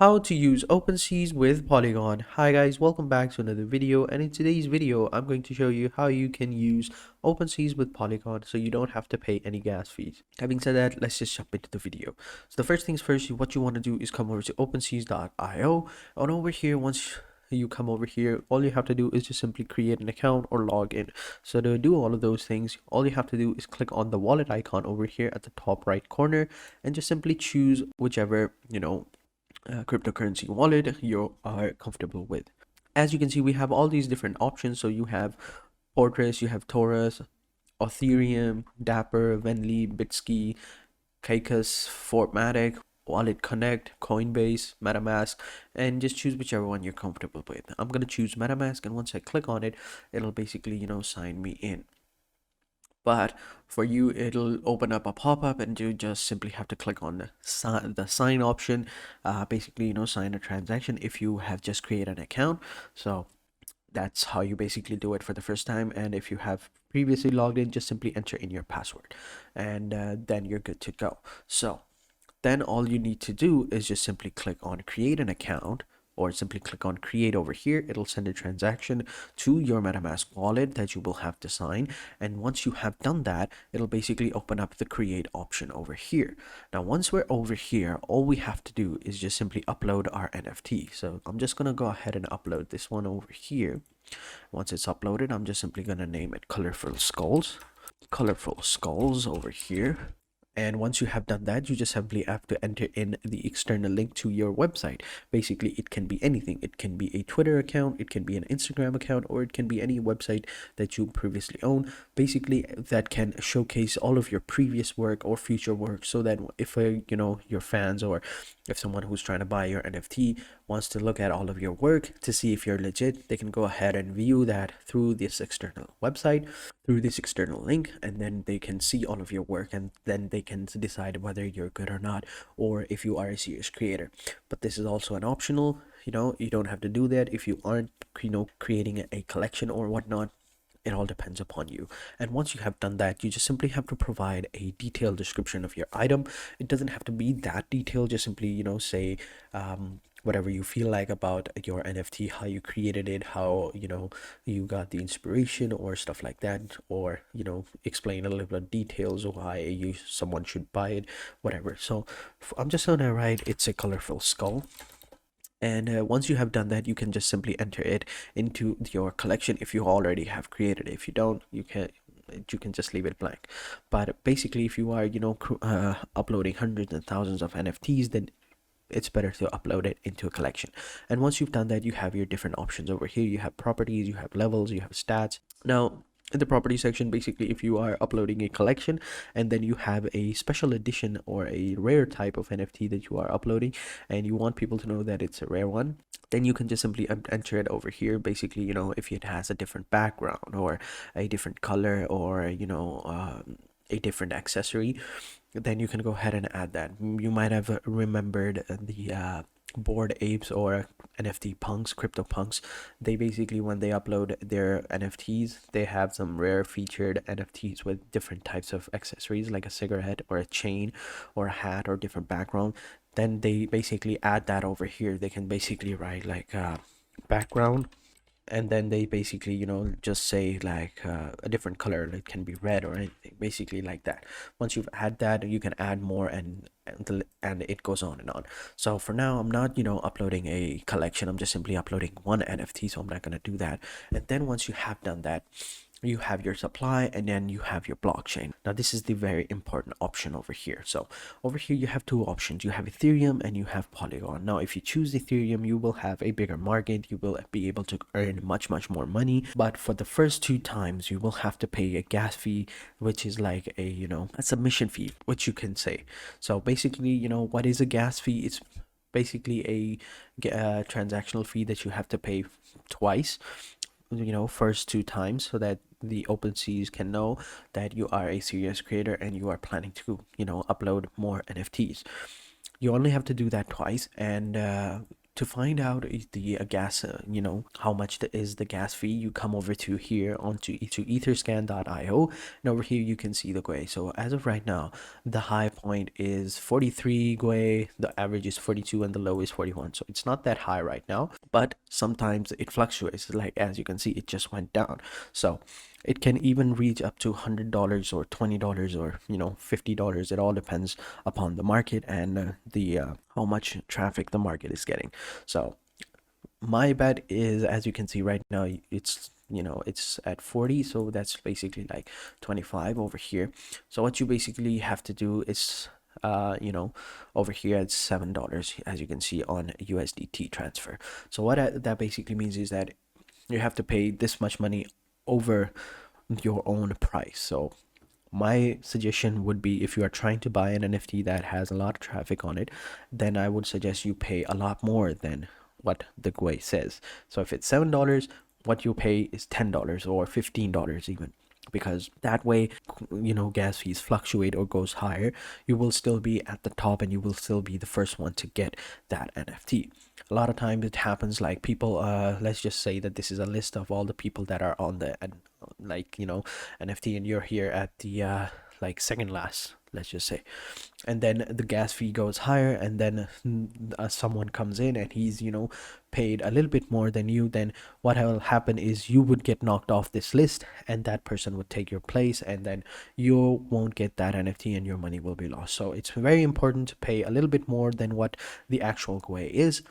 How to use Opensea with Polygon. Hi guys, welcome back to another video, and in today's video I'm going to show you how you can use Opensea with Polygon so you don't have to pay any gas fees. Having said that, let's just jump into the video. So the first things first, what you want to do is come over to opensea.io, and over here, once you come over here, all you have to do is just simply create an account or log in. So to do all of those things, all you have to do is click on the wallet icon over here at the top right corner and just simply choose whichever cryptocurrency wallet you are comfortable with. As you can see, we have all these different options. So you have Fortress, you have Taurus, Ethereum, Dapper, Venly, Bitski, Kaikus, Fortmatic, Wallet Connect, Coinbase, MetaMask, and just choose whichever one you're comfortable with. I'm going to choose MetaMask, and once I click on it, it'll basically sign me in. But for you, it'll open up a pop-up and you just simply have to click on the sign option, basically sign a transaction if you have just created an account. So that's how you basically do it for the first time. And if you have previously logged in, just simply enter in your password, and then you're good to go. So then all you need to do is just simply click on create an account, or simply click on create over here. It'll send a transaction to your MetaMask wallet that you will have to sign. And once you have done that, it'll basically open up the create option over here. Now, once we're over here, all we have to do is just simply upload our NFT. So I'm just going to go ahead and upload this one over here. Once it's uploaded, I'm just simply going to name it Colorful Skulls over here. And once you have done that, you just simply have to enter in the external link to your website. Basically, it can be anything. It can be a Twitter account, it can be an Instagram account, or it can be any website that you previously own. Basically, that can showcase all of your previous work or future work, so that if your fans, or if someone who's trying to buy your NFT wants to look at all of your work to see if you're legit, they can go ahead and view that through this external website, through this external link, and then they can see all of your work, and then they can decide whether you're good or not, or if you are a serious creator. But this is also an optional. You don't have to do that if you aren't creating a collection or whatnot. It all depends upon you. And once you have done that, you just simply have to provide a detailed description of your item. It doesn't have to be that detailed. Just simply say whatever you feel like about your NFT, how you created it, how you got the inspiration or stuff like that, or explain a little bit of details of why someone should buy it, whatever. So I'm just gonna write it's a colorful skull. And once you have done that, you can just simply enter it into your collection if you already have created it. If you don't, you can just leave it blank. But basically, if you are uploading hundreds and thousands of NFTs, then it's better to upload it into a collection. And once you've done that, you have your different options over here. You have properties, you have levels, you have stats. Now, in the property section, basically, if you are uploading a collection and then you have a special edition or a rare type of NFT that you are uploading, and you want people to know that it's a rare one, then you can just simply enter it over here. Basically, if it has a different background or a different color, or a different accessory, then you can go ahead and add that. You might have remembered the Bored Apes or NFT punks, crypto punks. They basically, when they upload their NFTs, they have some rare featured NFTs with different types of accessories, like a cigarette or a chain or a hat or different background. Then they basically add that over here. They can basically write like background, and then they basically just say like a different color, like can be red or anything, basically like that. Once you've had that, you can add more, and it goes on and on. So for now, I'm not uploading a collection. I'm just simply uploading one NFT, so I'm not going to do that. And then once you have done that, you have your supply, and then you have your blockchain. Now, this is the very important option over here. So over here, you have two options. You have Ethereum and you have Polygon. Now, if you choose Ethereum, you will have a bigger market. You will be able to earn much more money. But for the first 2 times, you will have to pay a gas fee, which is like a submission fee, which you can say. So basically, what is a gas fee? It's basically a transactional fee that you have to pay twice, first 2 times, so that the OpenSeas can know that you are a serious creator and you are planning to upload more NFTs. You only have to do that twice, and to find out the gas, how much is the gas fee, you come over to here onto etherscan.io, and over here you can see the GUI. So as of right now, the high point is 43 GUI, the average is 42, and the low is 41. So it's not that high right now, but sometimes it fluctuates. Like as you can see, it just went down. So it can even reach up to $100 or $20 or $50. It all depends upon the market and the how much traffic the market is getting. So my bet is, as you can see right now, it's at 40, so that's basically like 25 over here. So what you basically have to do is over here it's $7, as you can see on USDT transfer. So what that basically means is that you have to pay this much money over your own price. So my suggestion would be, if you are trying to buy an NFT that has a lot of traffic on it, then I would suggest you pay a lot more than what the GUI says. So if it's $7, what you pay is $10 or $15 even, because that way, gas fees fluctuate or goes higher, you will still be at the top and you will still be the first one to get that NFT. A lot of times it happens like people, let's just say that this is a list of all the people that are on the NFT, and you're here at the second last, let's just say, and then the gas fee goes higher, and then someone comes in and he's paid a little bit more than you. Then what will happen is you would get knocked off this list, and that person would take your place, and then you won't get that NFT and your money will be lost. So it's very important to pay a little bit more than what the actual GUI is.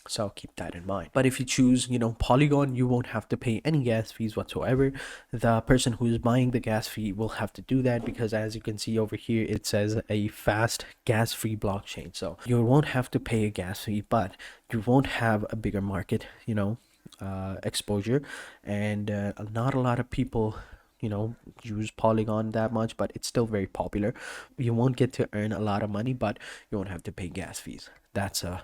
So keep that in mind. But if you choose, Polygon, you won't have to pay any gas fees whatsoever. The person who is buying the gas fee will have to do that, because as you can see over here, it says a fast gas free blockchain. So you won't have to pay a gas fee, but you won't have a bigger market, exposure. And not a lot of people use Polygon that much, but it's still very popular. You won't get to earn a lot of money, but you won't have to pay gas fees. That's a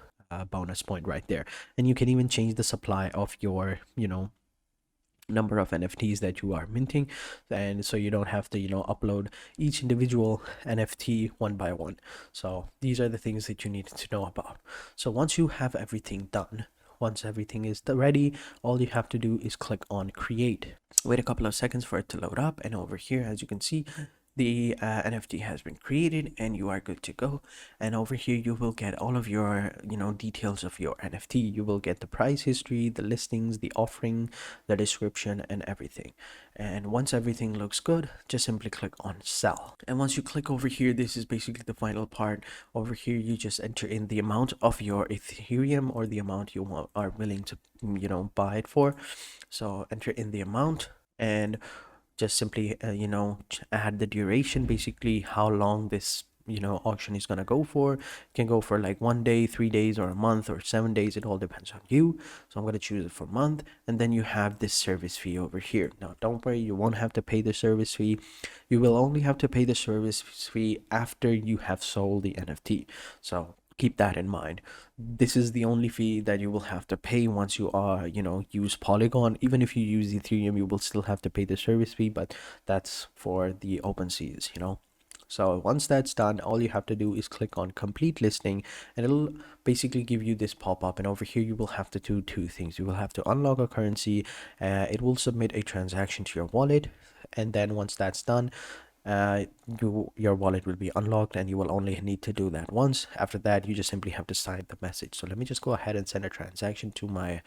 bonus point right there. And you can even change the supply of your number of NFTs that you are minting, and so you don't have to upload each individual NFT one by one. So these are the things that you need to know about. So once you have everything done, once everything is ready, all you have to do is click on create. Wait a couple of seconds for it to load up, and over here, as you can see, the NFT has been created and you are good to go. And over here you will get all of your details of your NFT. You will get the price history, the listings, the offering, the description, and everything. And once everything looks good, just simply click on sell. And once you click over here, this is basically the final part. Over here you just enter in the amount of your Ethereum, or the amount you are willing to buy it for. So enter in the amount, and just simply add the duration, basically how long this auction is going to go for. It can go for like 1 day, 3 days, or a month, or 7 days. It all depends on you. So I'm going to choose it for month, and then you have this service fee over here. Now don't worry, you won't have to pay the service fee. You will only have to pay the service fee after you have sold the NFT. So keep that in mind. This is the only fee that you will have to pay once you are use Polygon. Even if you use Ethereum, you will still have to pay the service fee, but that's for the OpenSeas. So once that's done, all you have to do is click on complete listing, and it'll basically give you this pop-up. And over here you will have to do two things. You will have to unlock a currency, it will submit a transaction to your wallet, and then once that's done, your wallet will be unlocked, and you will only need to do that once. After that, you just simply have to sign the message. So let me just go ahead and send a transaction to my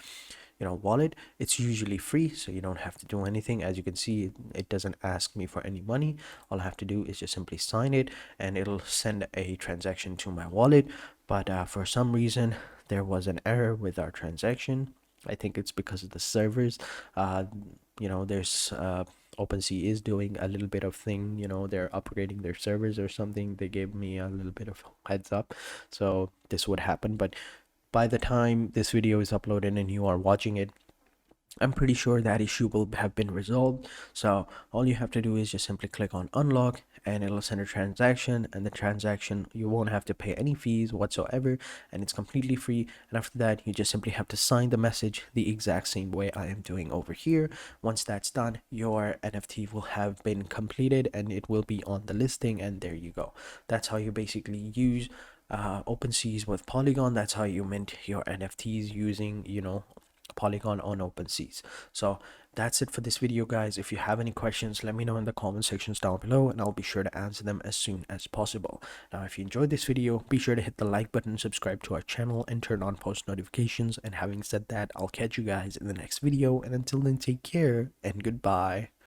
wallet. It's usually free, so you don't have to do anything. As you can see, it doesn't ask me for any money. All I have to do is just simply sign it, and it'll send a transaction to my wallet. But for some reason there was an error with our transaction. I think it's because of the servers. There's Opensea is doing a little bit of thing, they're upgrading their servers or something. They gave me a little bit of heads up, so this would happen. But by the time this video is uploaded and you are watching it, I'm pretty sure that issue will have been resolved. So all you have to do is just simply click on unlock, and it'll send a transaction, and the transaction, you won't have to pay any fees whatsoever, and it's completely free. And after that, you just simply have to sign the message the exact same way I am doing over here. Once that's done, your NFT will have been completed, and it will be on the listing, and there you go. That's how you basically use OpenSeas with Polygon. That's how you mint your NFTs using, Polygon on OpenSeas. So that's it for this video, guys. If you have any questions, let me know in the comment sections down below, and I'll be sure to answer them as soon as possible. Now, if you enjoyed this video, be sure to hit the like button, subscribe to our channel, and turn on post notifications. And having said that, I'll catch you guys in the next video, and until then, take care and goodbye.